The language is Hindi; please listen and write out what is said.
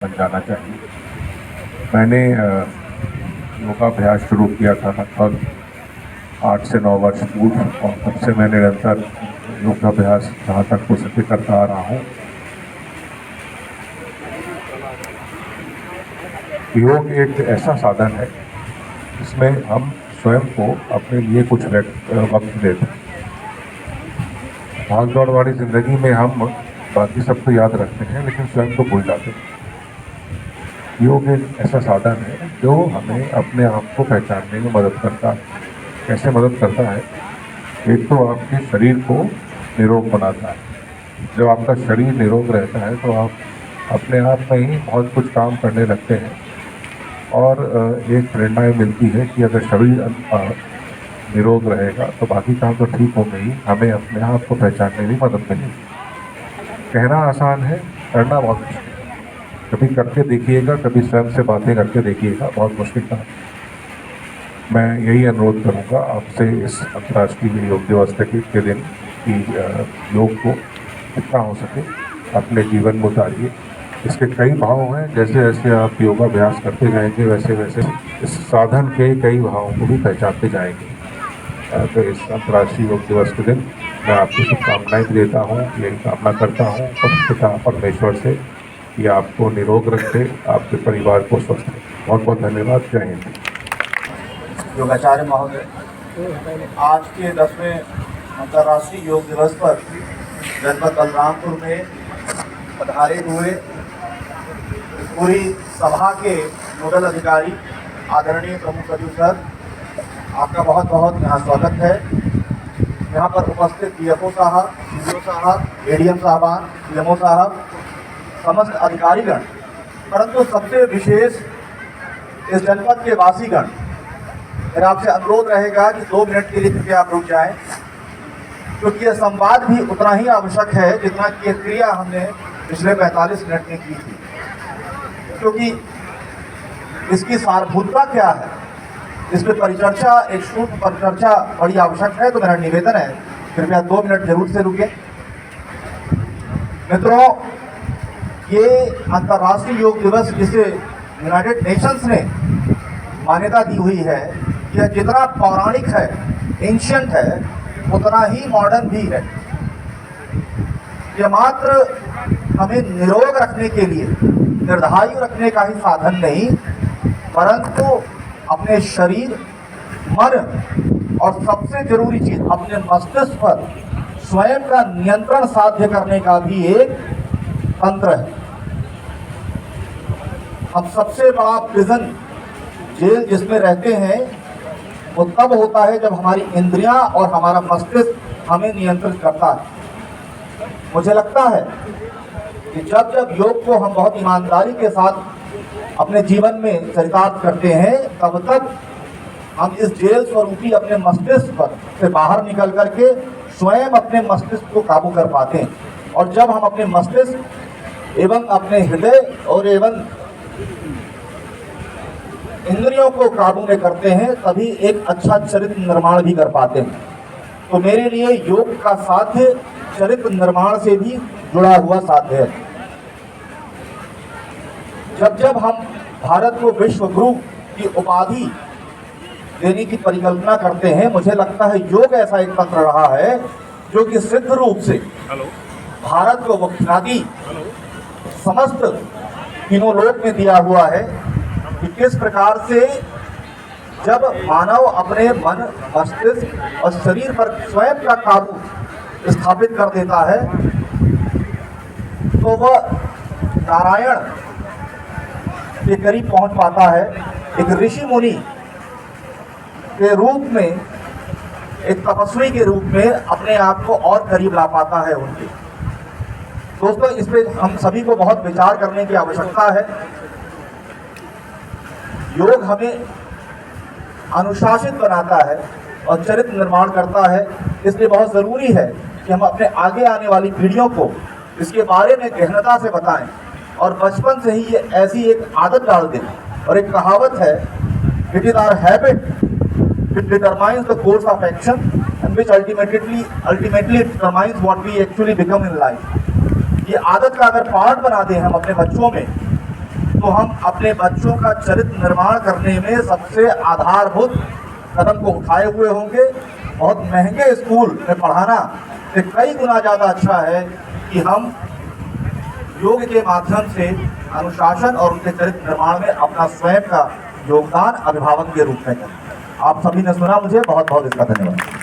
बन जाना चाहिए। मैंने योगाभ्यास शुरू किया था लगभग 8 से 9 वर्ष पूर्व और तब से मैं निरंतर योगाभ्यास जहाँ तक हो सके करता आ रहा हूँ। योग एक ऐसा साधन है जिसमें हम स्वयं को अपने लिए कुछ वक्त देते हैं। भाग दौड़ वाली जिंदगी में हम बाकी सब तो याद रखते हैं लेकिन स्वयं को भूल जाते हैं। योग एक ऐसा साधन है जो हमें अपने आप को पहचानने में मदद करता है। कैसे मदद करता है? एक तो आपके शरीर को निरोग बनाता है। जब आपका शरीर निरोग रहता है तो आप अपने आप में ही बहुत कुछ काम करने लगते हैं और एक प्रेरणा मिलती है कि अगर शरीर निरोग रहेगा तो बाकी काम तो ठीक होंगे ही, हमें अपने आप को पहचानने में मदद मिलेगी। कहना आसान है, करना बहुत मुश्किल है। कभी करके देखिएगा, कभी स्वयं से बातें करके देखिएगा, बहुत मुश्किल था। मैं यही अनुरोध करूंगा आपसे इस अंतर्राष्ट्रीय योग दिवस के दिन कि योग को जितना हो सके अपने जीवन में उतारिए। इसके कई भाव हैं, जैसे जैसे आप योगाभ्यास करते जाएंगे वैसे वैसे इस साधन के कई भावों को भी पहचानते जाएंगे। तो इस अंतर्राष्ट्रीय योग दिवस के दिन मैं आपको शुभकामनाएं देता हूँ। यही कामना करता हूँ पिता परमेश्वर से कि आपको निरोग रखे, आपके परिवार को स्वस्थ रखे। बहुत बहुत धन्यवाद। जय हिंद। योगाचार्य महोदय, आज के 10वें अंतर्राष्ट्रीय योग दिवस पर जनपद बलरामपुर में पधारे हुए पूरी सभा के नोडल अधिकारी आदरणीय प्रमुख सचिव सर, आपका बहुत बहुत यहाँ स्वागत है। यहाँ पर उपस्थित DFO साहब, CDO साहब, ADM साहबान, CMO साहब, समस्त अधिकारीगण, परंतु सबसे विशेष इस जनपद के वासीगण, मेरा आपसे अनुरोध रहेगा कि 2 मिनट के लिए कृपया आप रुक जाएं, क्योंकि यह संवाद भी उतना ही आवश्यक है जितना कि यह क्रिया हमने पिछले 45 मिनट में की थी। क्योंकि इसकी सारभूतता क्या है, इस पर परिचर्चा, एक सूक्ष्म परिचर्चा बड़ी आवश्यक है। तो मेरा निवेदन है, कृपया 2 मिनट जरूर से रुके। मित्रों, ये अंतर्राष्ट्रीय योग दिवस जिसे यूनाइटेड नेशंस ने मान्यता दी हुई है, यह जितना पौराणिक है, एंशियंट है, उतना ही मॉडर्न भी है। यह मात्र हमें निरोग रखने के लिए, निर्धायु रखने का ही साधन नहीं, परंतु अपने शरीर, मन और सबसे जरूरी चीज अपने मस्तिष्क पर स्वयं का नियंत्रण साध्य करने का भी एक तंत्र है। हम सबसे बड़ा प्रिजन, जेल जिसमें रहते हैं, वो तब होता है जब हमारी इंद्रियां और हमारा मस्तिष्क हमें नियंत्रित करता है। मुझे लगता है कि जब जब योग को हम बहुत ईमानदारी के साथ अपने जीवन में चरितार्थ करते हैं, तब तक हम इस जेल स्वरूपी अपने मस्तिष्क पर से बाहर निकल करके स्वयं अपने मस्तिष्क को काबू कर पाते हैं। और जब हम अपने मस्तिष्क एवं अपने हृदय और एवं इंद्रियों को काबू में करते हैं, तभी एक अच्छा चरित्र निर्माण भी कर पाते हैं। तो मेरे लिए योग का साध्य चरित्र निर्माण से भी जुड़ा हुआ साध्य है। जब जब हम भारत को विश्व गुरु की उपाधि देने की परिकल्पना करते हैं, मुझे लगता है योग ऐसा एक तंत्र रहा है जो कि सिद्ध रूप से भारत को ख्याति समस्त तीनों लोक में दिया हुआ है कि किस प्रकार से जब मानव अपने मन, मस्तिष्क और शरीर पर स्वयं का काबू स्थापित कर देता है, तो वह नारायण के करीब पहुंच पाता है। एक ऋषि मुनि के रूप में, एक तपस्वी के रूप में अपने आप को और करीब ला पाता है उनके। दोस्तों, इस पे हम सभी को बहुत विचार करने की आवश्यकता है। योग हमें अनुशासित बनाता है और चरित्र निर्माण करता है। इसलिए बहुत ज़रूरी है कि हम अपने आगे आने वाली पीढ़ियों को इसके बारे में गहनता से बताएं और बचपन से ही ये ऐसी एक आदत डाल दें। और एक कहावत है, it is our habit which determines the course of action and which ultimately determines what we actually become in life। ये आदत का अगर पार्ट बना दें हम अपने बच्चों में, तो हम अपने बच्चों का चरित्र निर्माण करने में सबसे आधारभूत कदम को उठाए हुए होंगे। बहुत महंगे स्कूल में पढ़ाना से कई गुना ज़्यादा अच्छा है कि हम योग के माध्यम से अनुशासन और उनके चरित्र निर्माण में अपना स्वयं का योगदान अभिभावक के रूप में करें। आप सभी ने सुना, मुझे बहुत बहुत इसका धन्यवाद।